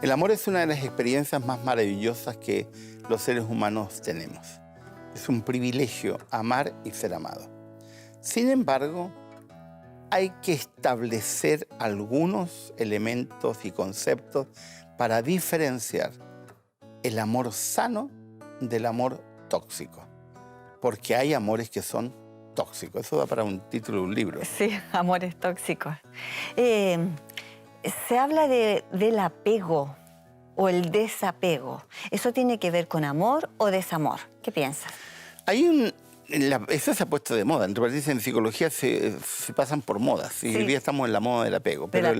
El amor es una de las experiencias más maravillosas que los seres humanos tenemos. Es un privilegio amar y ser amado. Sin embargo, hay que establecer algunos elementos y conceptos para diferenciar el amor sano del amor tóxico. Porque hay amores que son tóxicos. Eso da para un título de un libro. Sí, amores tóxicos. Se habla del apego o el desapego. ¿Eso tiene que ver con amor o desamor? ¿Qué piensas? Eso se ha puesto de moda. En psicología se pasan por modas. Sí. Hoy día estamos en la moda del apego. Pero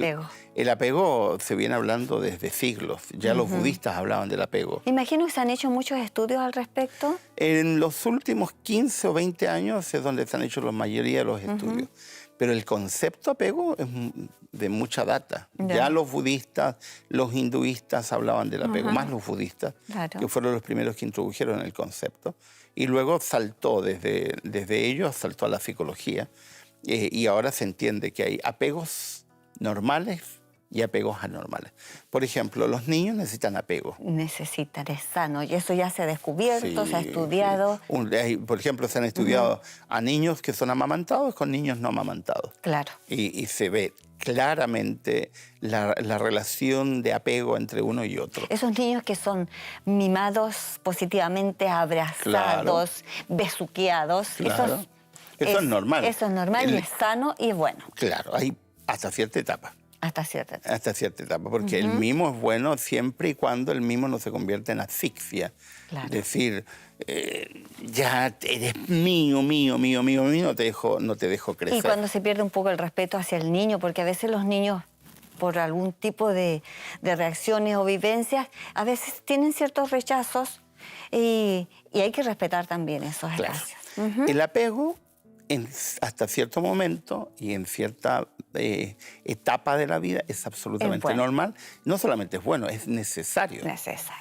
el apego se viene hablando desde siglos. Ya los budistas hablaban del apego. Imagino que se han hecho muchos estudios al respecto. En los últimos 15 o 20 años es donde se han hecho la mayoría de los estudios. Pero el concepto apego es de mucha data. Ya los budistas, los hinduistas hablaban del apego, más los budistas, que fueron los primeros que introdujeron el concepto. Y luego saltó, desde ellos, saltó a la psicología. Y ahora se entiende que hay apegos normales y apegos anormales. Por ejemplo, los niños necesitan apego. Necesitan, es sano. Y eso ya se ha descubierto, se ha estudiado. Por ejemplo, se han estudiado a niños que son amamantados con niños no amamantados. Claro. Y se ve claramente la relación de apego entre uno y otro. Esos niños que son mimados positivamente, abrazados, besuqueados. Claro. Eso es normal. Eso es normal y es sano y bueno. Claro, hay hasta cierta etapa. Hasta cierta etapa. Hasta cierta etapa, porque el mimo es bueno siempre y cuando el mimo no se convierta en asfixia. Claro. Es decir, ya eres mío, no te dejo crecer. Y cuando se pierde un poco el respeto hacia el niño, porque a veces los niños, por algún tipo de reacciones o vivencias, a veces tienen ciertos rechazos y hay que respetar también esos espacios. El apego, hasta cierto momento y en cierta etapa de la vida, es absolutamente normal. No solamente es bueno, es necesario.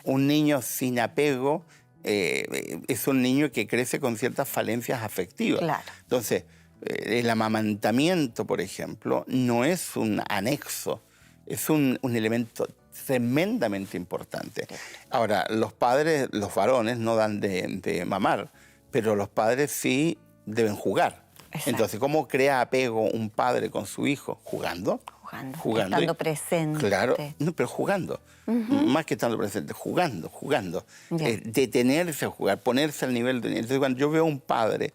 Un niño sin apego es un niño que crece con ciertas falencias afectivas. Claro. Entonces, el amamantamiento, por ejemplo, no es un anexo, es un elemento tremendamente importante. Ahora, los padres, los varones, no dan de mamar, pero los padres sí deben jugar. Entonces, ¿cómo crea apego un padre con su hijo? Jugando. Estando presente. Claro, no, pero jugando. Más que estando presente, jugando. Detenerse a jugar, ponerse al nivel de niño. Entonces, cuando yo veo a un padre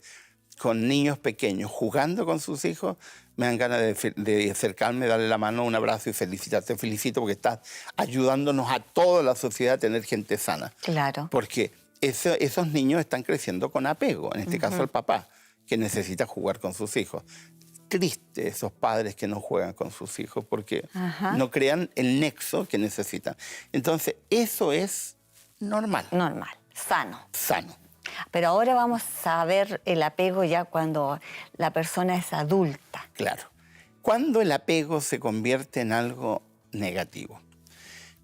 con niños pequeños jugando con sus hijos, me dan ganas de acercarme, darle la mano, un abrazo y felicitarte. Te felicito porque estás ayudándonos a toda la sociedad a tener gente sana. Claro. Porque esos niños están creciendo con apego, en este caso el papá, que necesita jugar con sus hijos. Triste esos padres que no juegan con sus hijos porque no crean el nexo que necesitan. Entonces, eso es normal. Normal, sano. Sano. Pero ahora vamos a ver el apego ya cuando la persona es adulta. Claro. Cuando el apego se convierte en algo negativo.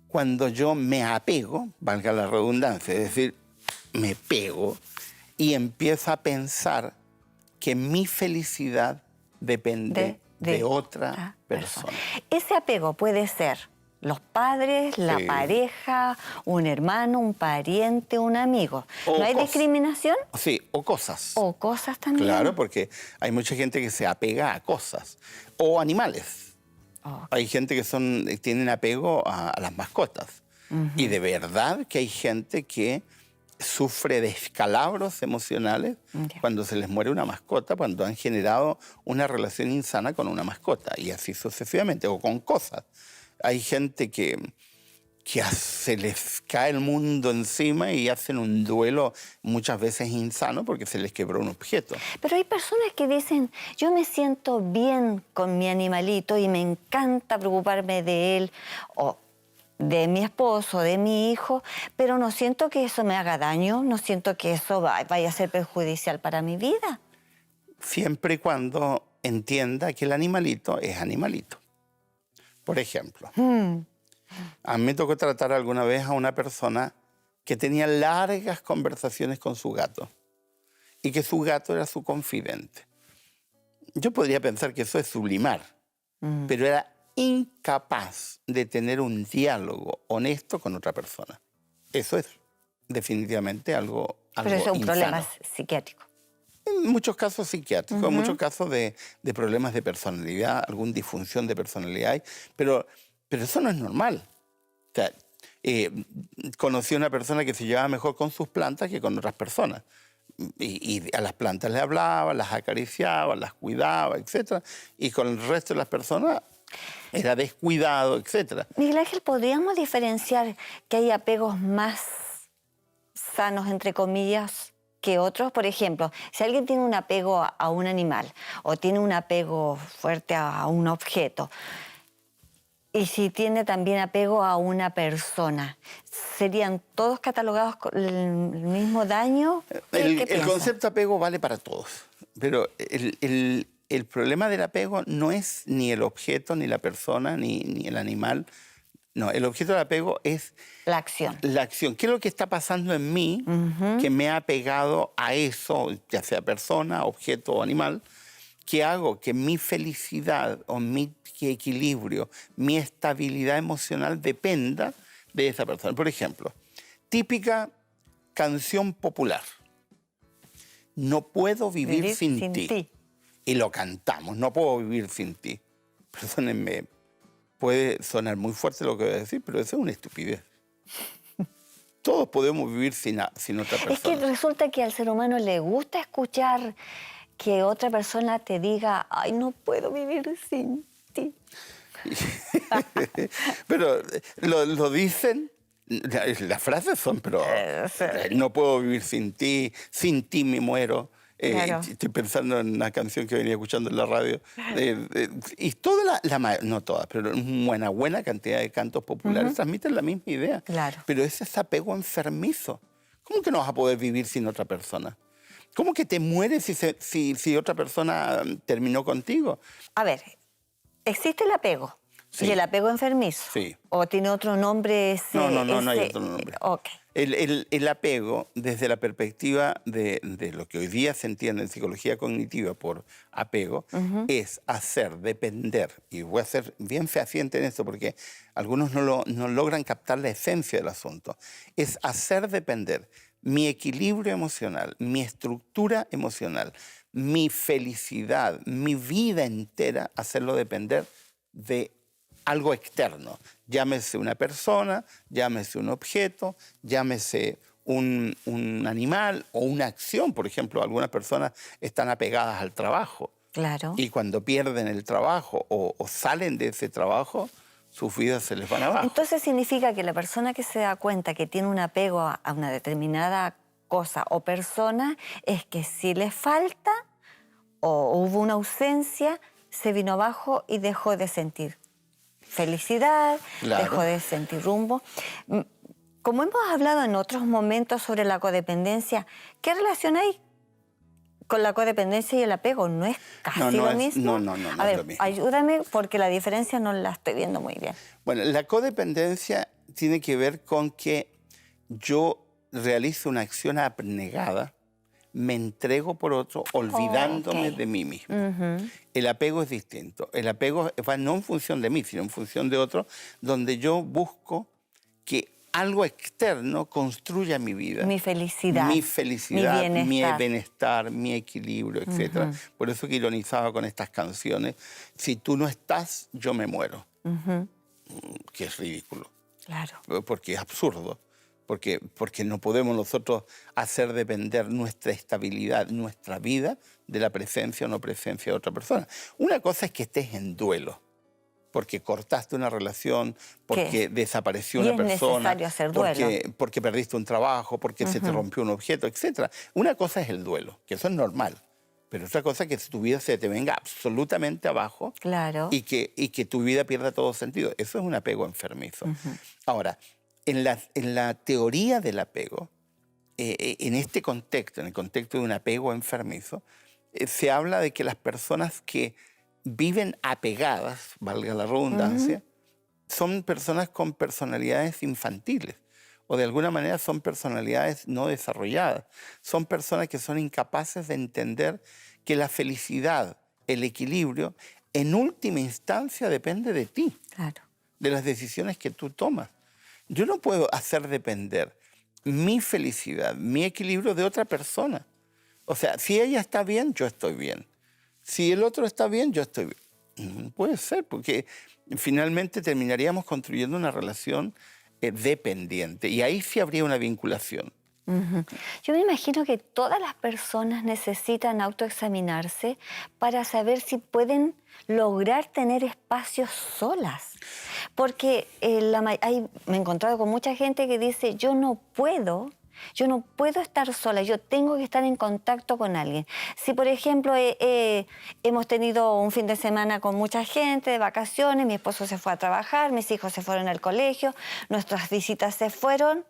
Cuando yo me apego, valga la redundancia, es decir, me pego y empiezo a pensar que mi felicidad depende de otra persona. Ese apego puede ser los padres, la pareja, un hermano, un pariente, un amigo. ¿No hay discriminación? Sí, o cosas. O cosas también. Claro, porque hay mucha gente que se apega a cosas. O animales. Hay gente que tienen apego a las mascotas. Y de verdad que hay gente que sufre de escalabros emocionales cuando se les muere una mascota, cuando han generado una relación insana con una mascota, y así sucesivamente, o con cosas. Hay gente que se les cae el mundo encima y hacen un duelo muchas veces insano porque se les quebró un objeto. Pero hay personas que dicen, yo me siento bien con mi animalito y me encanta preocuparme de él, o de mi esposo, de mi hijo, pero no siento que eso me haga daño, no siento que eso vaya a ser perjudicial para mi vida. Siempre y cuando entienda que el animalito es animalito. Por ejemplo, a mí me tocó tratar alguna vez a una persona que tenía largas conversaciones con su gato y que su gato era su confidente. Yo podría pensar que eso es sublimar, pero era incapaz de tener un diálogo honesto con otra persona. Eso es definitivamente algo Pero eso es un insano. problema psiquiátrico. En muchos casos psiquiátricos, en muchos casos de problemas de personalidad, alguna disfunción de personalidad, pero eso no es normal. O sea, conocí a una persona que se llevaba mejor con sus plantas que con otras personas. Y a las plantas le hablaba, las acariciaba, las cuidaba, etc. Y con el resto de las personas era descuidado, etc. Miguel Ángel, ¿podríamos diferenciar que hay apegos más sanos, entre comillas, que otros? Por ejemplo, si alguien tiene un apego a un animal o tiene un apego fuerte a un objeto, y si tiene también apego a una persona, ¿serían todos catalogados con el mismo daño? El concepto apego vale para todos, pero el problema del apego no es ni el objeto, ni la persona, ni el animal. No, el objeto del apego es... La acción. La acción. ¿Qué es lo que está pasando en mí que me ha apegado a eso, ya sea persona, objeto o animal, que hago que mi felicidad o mi equilibrio, mi estabilidad emocional dependa de esa persona? Por ejemplo, típica canción popular. No puedo vivir sin ti. Y lo cantamos, no puedo vivir sin ti. Perdónenme, puede sonar muy fuerte lo que voy a decir, pero eso es una estupidez. Todos podemos vivir sin otra persona. Es que resulta que al ser humano le gusta escuchar que otra persona te diga, ay, no puedo vivir sin ti. Pero lo dicen, las frases son, pero no puedo vivir sin ti me muero. Claro. Estoy pensando en una canción que venía escuchando en la radio. Y toda no todas, pero una buena cantidad de cantos populares transmiten la misma idea. Claro. Pero ese es apego enfermizo. ¿Cómo que no vas a poder vivir sin otra persona? ¿Cómo que te mueres si otra persona terminó contigo? A ver, existe el apego. Sí. ¿Y el apego enfermizo? Sí. ¿O tiene otro nombre? No hay otro nombre. Okay. El apego, desde la perspectiva de lo que hoy día se entiende en psicología cognitiva por apego, es hacer depender, y voy a ser bien fehaciente en esto porque algunos no logran captar la esencia del asunto, es hacer depender mi equilibrio emocional, mi estructura emocional, mi felicidad, mi vida entera, hacerlo depender de algo externo, llámese una persona, llámese un objeto, llámese un animal o una acción. Por ejemplo, algunas personas están apegadas al trabajo. Claro. Y cuando pierden el trabajo o salen de ese trabajo, sus vidas se les van abajo. Entonces significa que la persona que se da cuenta que tiene un apego a una determinada cosa o persona es que si le falta o hubo una ausencia, se vino abajo y dejó de sentir felicidad, Claro. dejó de sentir rumbo. Como hemos hablado en otros momentos sobre la codependencia, ¿qué relación hay con la codependencia y el apego? ¿No es casi lo mismo? No A ver, es lo mismo. ayúdame porque la diferencia no la estoy viendo muy bien. Bueno, la codependencia tiene que ver con que yo realizo una acción abnegada, me entrego por otro, olvidándome de mí mismo. El apego es distinto. El apego va no en función de mí, sino en función de otro, donde yo busco que algo externo construya mi vida. Mi felicidad. Mi felicidad, mi bienestar. bienestar, mi equilibrio, etc. Por eso que ironizaba con estas canciones. Si tú no estás, yo me muero. Que es ridículo. Claro. Porque es absurdo. Porque no podemos nosotros hacer depender nuestra estabilidad, nuestra vida, de la presencia o no presencia de otra persona. Una cosa es que estés en duelo, porque cortaste una relación, porque desapareció una persona, es necesario hacer duelo. porque perdiste un trabajo, porque se te rompió un objeto, etc. Una cosa es el duelo, que eso es normal, pero otra cosa es que tu vida se te venga absolutamente abajo. Claro. y que tu vida pierda todo sentido. Eso es un apego enfermizo. Ahora, en la teoría del apego, en este contexto, en el contexto de un apego enfermizo, se habla de que las personas que viven apegadas, valga la redundancia, son personas con personalidades infantiles o de alguna manera son personalidades no desarrolladas. Son personas que son incapaces de entender que la felicidad, el equilibrio, en última instancia depende de ti, Claro. de las decisiones que tú tomas. Yo no puedo hacer depender mi felicidad, mi equilibrio de otra persona. O sea, si ella está bien, yo estoy bien. Si el otro está bien, yo estoy bien. No puede ser, porque finalmente terminaríamos construyendo una relación dependiente. Y ahí sí habría una vinculación. Yo me imagino que todas las personas necesitan autoexaminarse para saber si pueden lograr tener espacios solas. Porque me he encontrado con mucha gente que dice, yo no puedo estar sola, yo tengo que estar en contacto con alguien. Si, por ejemplo, hemos tenido un fin de semana con mucha gente de vacaciones, mi esposo se fue a trabajar, mis hijos se fueron al colegio, nuestras visitas se fueron,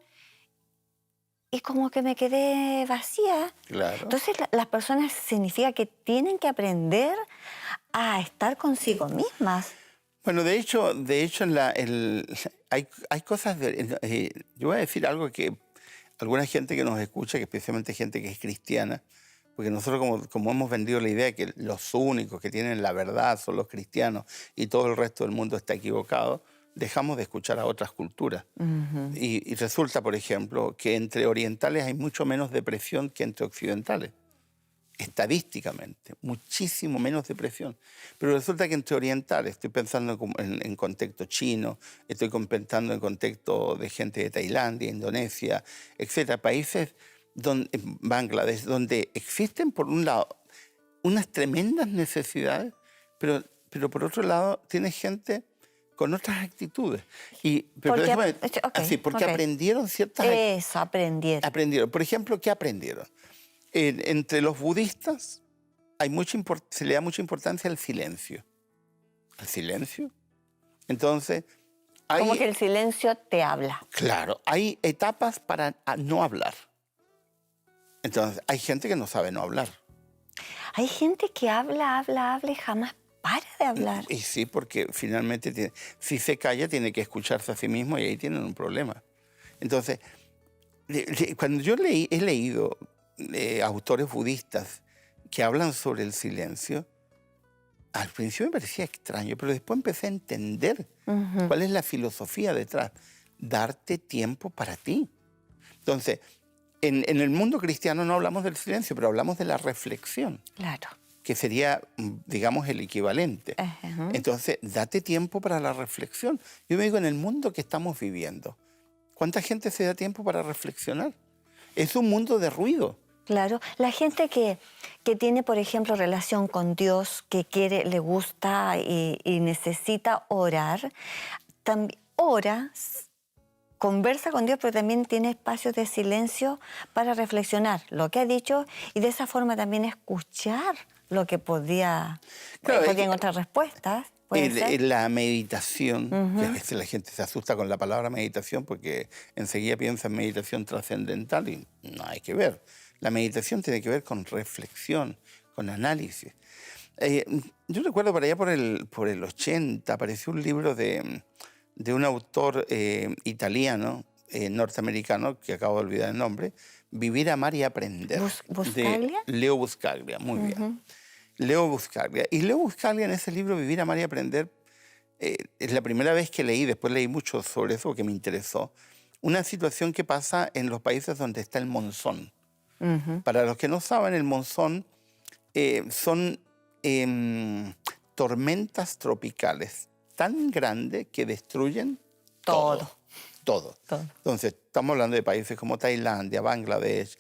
y como que me quedé vacía. Claro. Entonces, las personas significa que tienen que aprender a estar consigo mismas. Bueno, de hecho hay cosas... yo voy a decir algo que alguna gente que nos escucha, que especialmente gente que es cristiana, porque nosotros como hemos vendido la idea de que los únicos que tienen la verdad son los cristianos y todo el resto del mundo está equivocado, dejamos de escuchar a otras culturas. Y resulta, por ejemplo, que entre orientales hay mucho menos depresión que entre occidentales. Estadísticamente, muchísimo menos depresión. Pero resulta que entre orientales, estoy pensando en contexto chino, estoy pensando en contexto de gente de Tailandia, Indonesia, etcétera, países Bangladesh, donde existen, por un lado, unas tremendas necesidades, pero por otro lado, tienes gente con otras actitudes. Porque aprendieron ciertas... Eso, aprendieron. Por ejemplo, ¿qué aprendieron? Entre los budistas se le da mucha importancia al silencio. ¿Al silencio? Entonces... Como que el silencio te habla. Claro, hay etapas para no hablar. Entonces, hay gente que no sabe no hablar. Hay gente que habla y jamás para de hablar. Y sí, porque finalmente, si se calla, tiene que escucharse a sí mismo y ahí tienen un problema. Entonces, cuando yo he leído autores budistas que hablan sobre el silencio, al principio me parecía extraño, pero después empecé a entender cuál es la filosofía detrás. Darte tiempo para ti. Entonces, en el mundo cristiano no hablamos del silencio, pero hablamos de la reflexión. Claro. Que sería, digamos, el equivalente. Entonces, date tiempo para la reflexión. Yo me digo, en el mundo que estamos viviendo, ¿cuánta gente se da tiempo para reflexionar? Es un mundo de ruido. Claro. La gente que tiene, por ejemplo, relación con Dios, que quiere, le gusta y necesita orar, también ora, conversa con Dios, pero también tiene espacios de silencio para reflexionar lo que ha dicho y de esa forma también escuchar lo que podía encontrar respuestas. La meditación, que a veces la gente se asusta con la palabra meditación porque enseguida piensa en meditación trascendental y no hay que ver. La meditación tiene que ver con reflexión, con análisis. Yo recuerdo por allá por el 80 apareció un libro de un autor italiano, norteamericano, que acabo de olvidar el nombre, Vivir, amar y aprender. ¿Buscaglia? De Leo Buscaglia, muy bien. Leo Buscaglia. Y Leo Buscaglia en ese libro, Vivir, amar y aprender, es la primera vez que leí, después leí mucho sobre eso porque me interesó, una situación que pasa en los países donde está el monzón. Para los que no saben, el monzón son tormentas tropicales tan grandes que destruyen todo. Entonces, estamos hablando de países como Tailandia, Bangladesh,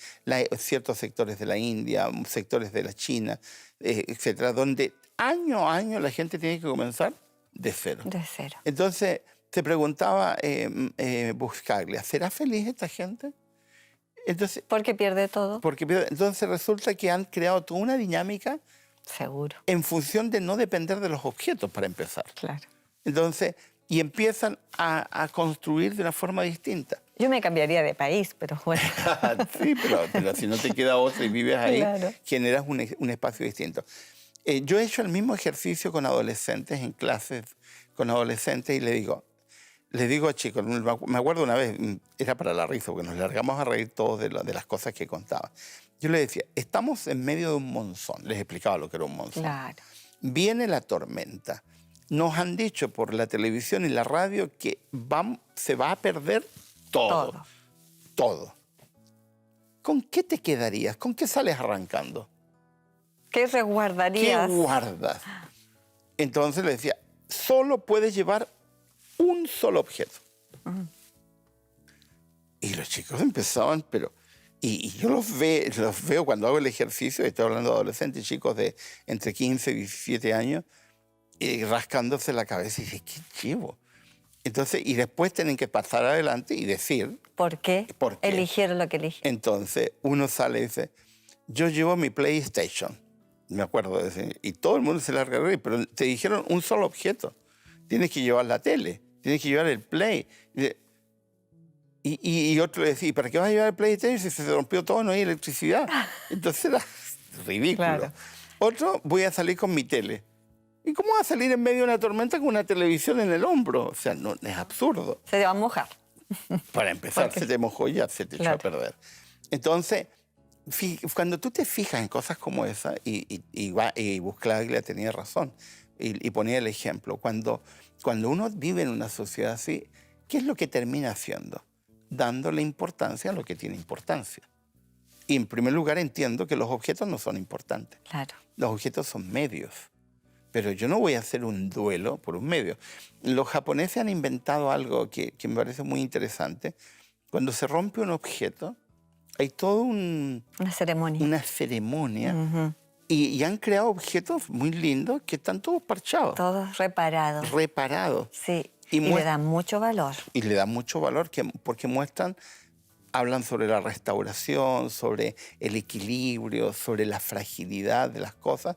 ciertos sectores de la India, sectores de la China, etcétera, donde año a año la gente tiene que comenzar de cero. De cero. Entonces, se preguntaba Buscaglia, ¿será feliz esta gente? Entonces, porque pierde todo. Entonces resulta que han creado toda una dinámica. Seguro. En función de no depender de los objetos, para empezar. Claro. Entonces, y empiezan a construir de una forma distinta. Yo me cambiaría de país, pero bueno. Sí, pero si no te queda otra y vives ahí, claro, generas un espacio distinto. Yo he hecho el mismo ejercicio con adolescentes, en clases con adolescentes, y les digo a chicos, me acuerdo una vez, era para la risa, porque nos largamos a reír todos de las cosas que contaba. Yo les decía, estamos en medio de un monzón. Les explicaba lo que era un monzón. Claro. viene la tormenta. Nos han dicho por la televisión y la radio que se va a perder todo. Todo. ¿Con qué te quedarías? ¿Con qué sales arrancando? ¿Qué resguardarías? ¿Qué guardas? Entonces le decía, solo puedes llevar un solo objeto. Y los chicos empezaban, pero... Y yo los veo cuando hago el ejercicio, estoy hablando de adolescentes, chicos de entre 15 y 17 años, rascándose la cabeza y dicen, ¿qué llevo? Entonces, y después tienen que pasar adelante y decir... ¿Por qué? Eligieron lo que eligieron. Entonces, uno sale y dice, yo llevo mi PlayStation. Me acuerdo de ese, y todo el mundo se larga a reír, pero te dijeron un solo objeto. Tienes que llevar la tele, tienes que llevar el Play. Y otro le decía, ¿y para qué vas a llevar el PlayStation si se rompió todo, no hay electricidad? Entonces era ridículo. Claro. Otro, voy a salir con mi tele. ¿Y cómo vas a salir en medio de una tormenta con una televisión en el hombro? O sea, no, es absurdo. Se te va a mojar. Para empezar, se te mojó y ya se te echó a perder. Entonces, cuando tú te fijas en cosas como esa, y Buscaglia tenía razón, y ponía el ejemplo, cuando uno vive en una sociedad así, ¿qué es lo que termina haciendo? Dándole importancia a lo que tiene importancia. Y en primer lugar entiendo que los objetos no son importantes. Claro. Los objetos son medios. Pero yo no voy a hacer un duelo por un medio. Los japoneses han inventado algo que me parece muy interesante. Cuando se rompe un objeto, hay toda una ceremonia. Una ceremonia. Y han creado objetos muy lindos que están todos parchados. Todos reparados. Reparados. Sí. Y le dan mucho valor. Y le dan mucho valor porque hablan sobre la restauración, sobre el equilibrio, sobre la fragilidad de las cosas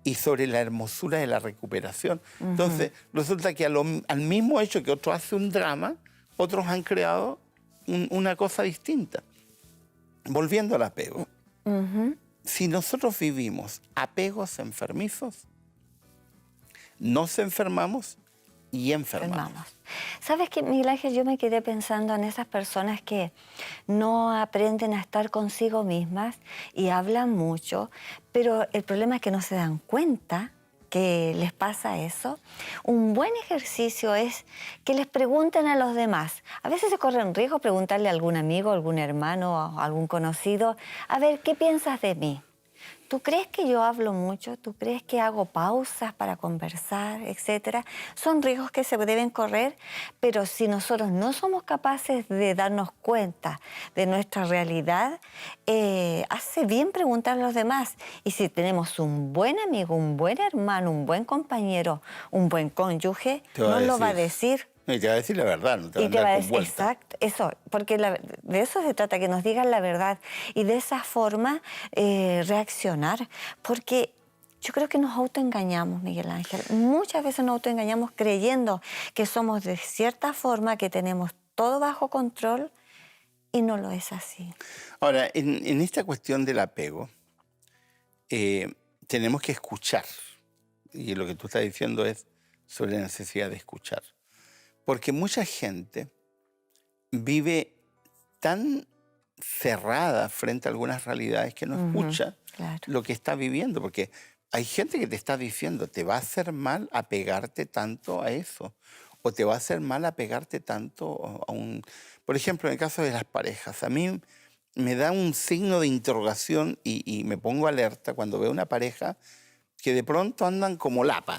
y sobre la hermosura de la recuperación. Entonces, resulta que al mismo hecho que otro hace un drama, otros han creado una cosa distinta. Volviendo al apego. Si nosotros vivimos apegos enfermizos, nos enfermamos y enfermamos. ¿Sabes qué, Miguel Ángel? Yo me quedé pensando en esas personas que no aprenden a estar consigo mismas y hablan mucho, pero el problema es que no se dan cuenta que les pasa eso. Un buen ejercicio es que les pregunten a los demás. A veces se corre en riesgo preguntarle a algún amigo, algún hermano, a algún conocido, a ver, ¿qué piensas de mí? ¿Tú crees que yo hablo mucho? ¿Tú crees que hago pausas para conversar, etcétera? Son riesgos que se deben correr, pero si nosotros no somos capaces de darnos cuenta de nuestra realidad, hace bien preguntar a los demás. Y si tenemos un buen amigo, un buen hermano, un buen compañero, un buen cónyuge, nos lo va a decir. Y te va a decir la verdad, no te va a andar con vuelta. Exacto, eso, porque de eso se trata, que nos digan la verdad y de esa forma reaccionar, porque yo creo que nos autoengañamos, Miguel Ángel. Muchas veces nos autoengañamos creyendo que somos de cierta forma, que tenemos todo bajo control y no lo es así. Ahora, en esta cuestión del apego, tenemos que escuchar, y lo que tú estás diciendo es sobre la necesidad de escuchar. Porque mucha gente vive tan cerrada frente a algunas realidades que no escucha lo que está viviendo. Porque hay gente que te está diciendo, te va a hacer mal apegarte tanto a eso. O te va a hacer mal apegarte tanto a un... Por ejemplo, en el caso de las parejas, a mí me da un signo de interrogación y me pongo alerta cuando veo una pareja que de pronto andan como lapa,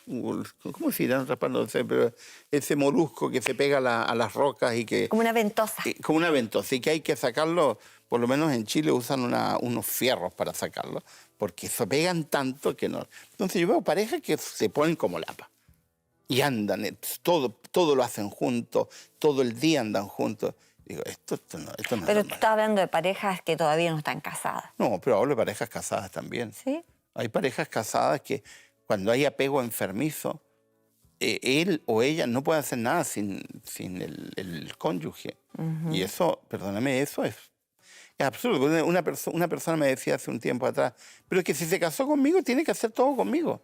¿cómo se dirán? No sé, pero ese molusco que se pega a las rocas y que... Como una ventosa. Como una ventosa, y que hay que sacarlo, por lo menos en Chile usan unos fierros para sacarlo, porque se pegan tanto que no... Entonces yo veo parejas que se ponen como lapa, y andan, todo lo hacen juntos, todo el día andan juntos. Digo, esto no es normal. Pero tú estás hablando de parejas que todavía no están casadas. No, pero hablo de parejas casadas también. ¿Sí? Hay parejas casadas que cuando hay apego enfermizo, él o ella no puede hacer nada sin el cónyuge. Y eso, perdóname, eso es absurdo. Una persona me decía hace un tiempo atrás, pero es que si se casó conmigo tiene que hacer todo conmigo.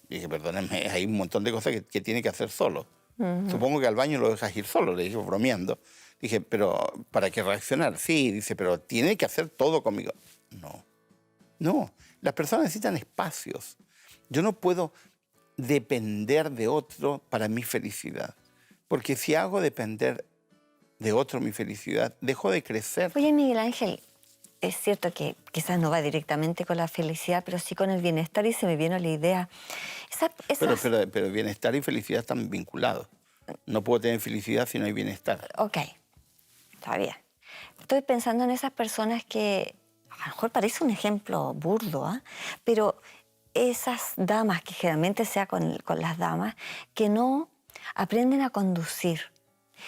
Y dije, perdóname, hay un montón de cosas que tiene que hacer solo. Supongo que al baño lo dejas ir solo, le dije bromeando. Dije, pero ¿para qué reaccionar? Sí, dice, pero tiene que hacer todo conmigo. No. Las personas necesitan espacios. Yo no puedo depender de otro para mi felicidad. Porque si hago depender de otro mi felicidad, dejo de crecer. Oye, Miguel Ángel, es cierto que quizás no va directamente con la felicidad, pero sí con el bienestar, y se me vino la idea. Pero bienestar y felicidad están vinculados. No puedo tener felicidad si no hay bienestar. Ok, está bien. Estoy pensando en esas personas que, a lo mejor parece un ejemplo burdo, ¿eh? Pero esas damas, que generalmente sea con las damas, que no aprenden a conducir.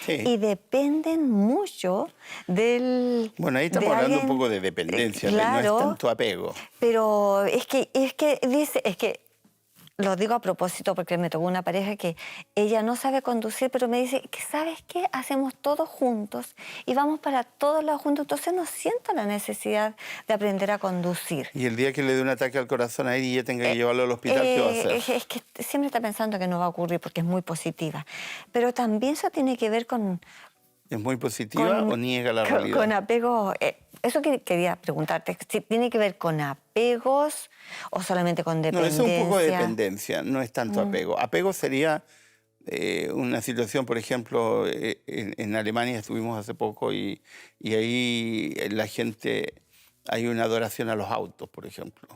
Sí. Y dependen mucho del... Bueno, ahí estamos hablando un poco de dependencia, claro, no es tanto apego. Pero es que lo digo a propósito porque me tocó una pareja que ella no sabe conducir, pero me dice que, ¿sabes qué? Hacemos todo juntos y vamos para todos lados juntos, entonces no siento la necesidad de aprender a conducir. Y el día que le dé un ataque al corazón a él y ella tenga que llevarlo al hospital, ¿qué va a hacer? Es que siempre está pensando que no va a ocurrir porque es muy positiva. Pero también eso tiene que ver con... ¿Es muy positiva o niega la realidad? Con apego... Eso quería preguntarte, si tiene que ver con apegos o solamente con dependencia. No, es un poco de dependencia, no es tanto apego. Apego sería una situación, por ejemplo, en Alemania estuvimos hace poco y ahí la gente, hay una adoración a los autos, por ejemplo.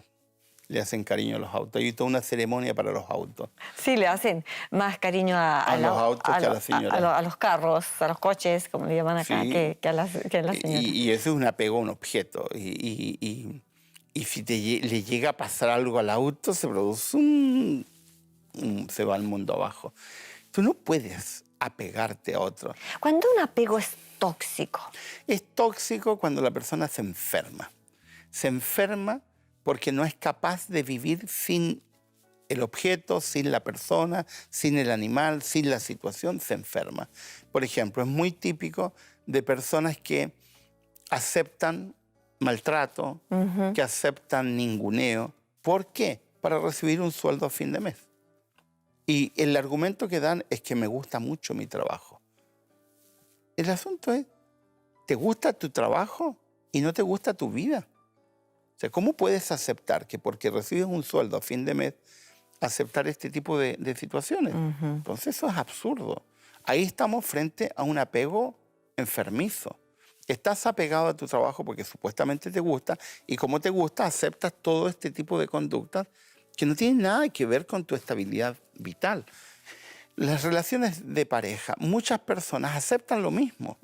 Le hacen cariño a los autos. Hay toda una ceremonia para los autos. Sí, le hacen más cariño a los autos que a la señora. A los carros, a los coches, como le llaman acá, sí, que a la señora. Y eso es un apego a un objeto. Y si le llega a pasar algo al auto, se produce se va el mundo abajo. Tú no puedes apegarte a otro. ¿Cuándo un apego es tóxico? Es tóxico cuando la persona se enferma. Se enferma porque no es capaz de vivir sin el objeto, sin la persona, sin el animal, sin la situación, se enferma. Por ejemplo, es muy típico de personas que aceptan maltrato, que aceptan ninguneo. ¿Por qué? Para recibir un sueldo a fin de mes. Y el argumento que dan es que me gusta mucho mi trabajo. El asunto es, ¿te gusta tu trabajo y no te gusta tu vida? O sea, ¿cómo puedes aceptar que porque recibes un sueldo a fin de mes, aceptar este tipo de situaciones? Entonces eso es absurdo. Ahí estamos frente a un apego enfermizo. Estás apegado a tu trabajo porque supuestamente te gusta y como te gusta aceptas todo este tipo de conductas que no tienen nada que ver con tu estabilidad vital. Las relaciones de pareja, muchas personas aceptan lo mismo.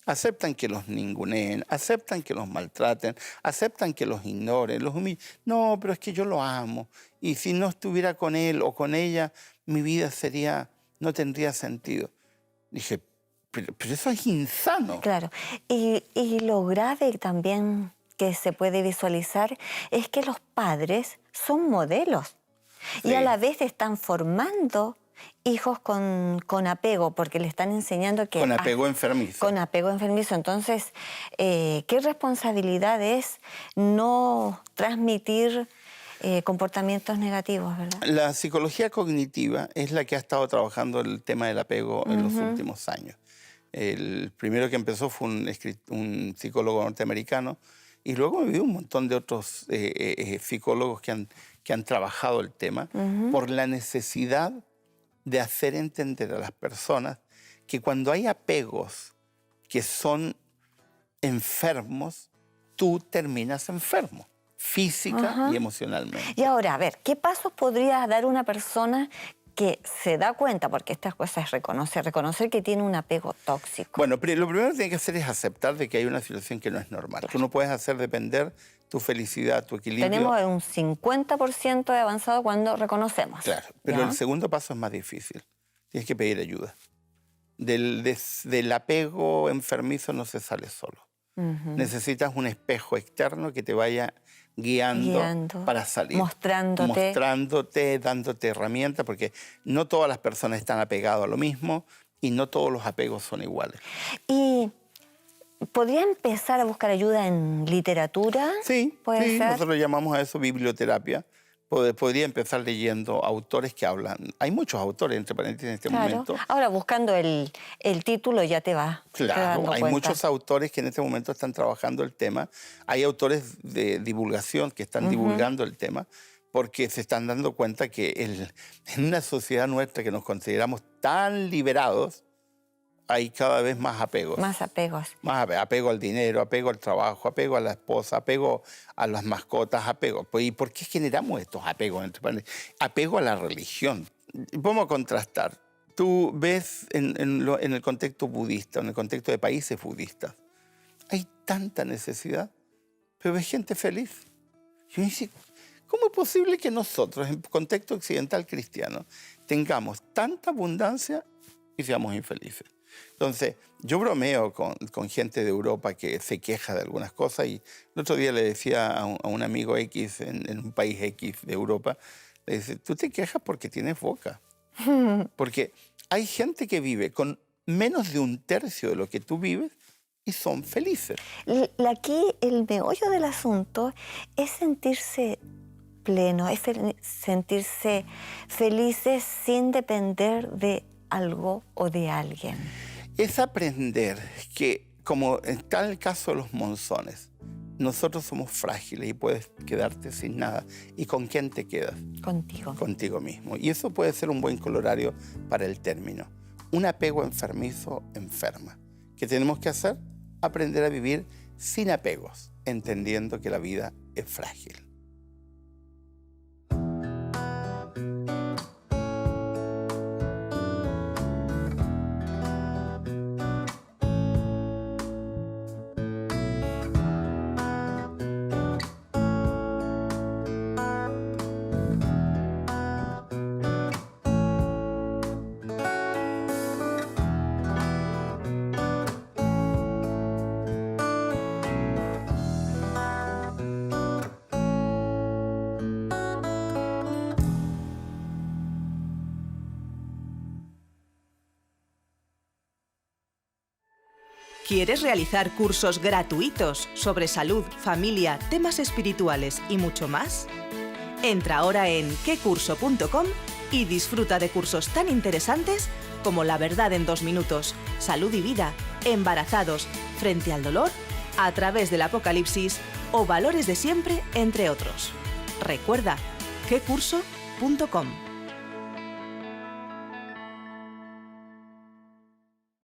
Aceptan que los ninguneen, aceptan que los maltraten, aceptan que los ignoren, los humillen. No, pero es que yo lo amo. Y si no estuviera con él o con ella, mi vida no tendría sentido. Dije, pero eso es insano. Claro. Y lo grave también que se puede visualizar es que los padres son modelos. Sí. Y a la vez están formando hijos con apego, porque le están enseñando que... Con apego enfermizo. Con apego enfermizo. Entonces, ¿qué responsabilidad es no transmitir comportamientos negativos, verdad? La psicología cognitiva es la que ha estado trabajando el tema del apego en los últimos años. El primero que empezó fue un psicólogo norteamericano y luego ha habido un montón de otros psicólogos que han trabajado el tema por la necesidad de hacer entender a las personas que cuando hay apegos que son enfermos, tú terminas enfermo, física y emocionalmente. Y ahora, a ver, ¿qué pasos podría dar una persona que se da cuenta, porque estas cosas es reconocer que tiene un apego tóxico? Bueno, lo primero que tiene que hacer es aceptar de que hay una situación que no es normal. Claro. Tú no puedes hacer depender tu felicidad, tu equilibrio. Tenemos un 50% de avanzado cuando reconocemos. Claro, pero ¿ya? El segundo paso es más difícil. Tienes que pedir ayuda. Del apego enfermizo no se sale solo. Necesitas un espejo externo que te vaya guiando para salir. Mostrándote, dándote herramientas, porque no todas las personas están apegadas a lo mismo y no todos los apegos son iguales. ¿Y podría empezar a buscar ayuda en literatura? Sí, nosotros llamamos a eso biblioterapia. Podría empezar leyendo autores que hablan. Hay muchos autores, entre paréntesis, en este momento. Ahora, buscando el título ya te va. Claro, hay muchos autores que en este momento están trabajando el tema. Hay autores de divulgación que están divulgando el tema. porque se están dando cuenta que en una sociedad nuestra que nos consideramos tan liberados, hay cada vez más apegos. Más apegos. Más apego al dinero, apego al trabajo, apego a la esposa, apego a las mascotas, apego. ¿Y por qué generamos estos apegos? Apego a la religión. Vamos a contrastar. Tú ves en el contexto budista, en el contexto de países budistas, hay tanta necesidad, pero ves gente feliz. Yo me digo, ¿cómo es posible que nosotros, en contexto occidental cristiano, tengamos tanta abundancia y seamos infelices? Entonces, yo bromeo con gente de Europa que se queja de algunas cosas, y el otro día le decía a un amigo X en un país X de Europa, le dice, tú te quejas porque tienes boca. Porque hay gente que vive con menos de 1/3 de lo que tú vives y son felices. Aquí el meollo del asunto es sentirse pleno, es sentirse felices sin depender de algo o de alguien. Es aprender que, como está el caso de los monzones, nosotros somos frágiles y puedes quedarte sin nada. ¿Y con quién te quedas? Contigo. Contigo mismo. Y eso puede ser un buen colorario para el término. Un apego enfermizo enferma. ¿Qué tenemos que hacer? Aprender a vivir sin apegos, entendiendo que la vida es frágil. ¿Quieres realizar cursos gratuitos sobre salud, familia, temas espirituales y mucho más? Entra ahora en quecurso.com y disfruta de cursos tan interesantes como La verdad en 2 minutos, Salud y vida, Embarazados, Frente al dolor, A través del Apocalipsis o Valores de siempre, entre otros. Recuerda, quecurso.com.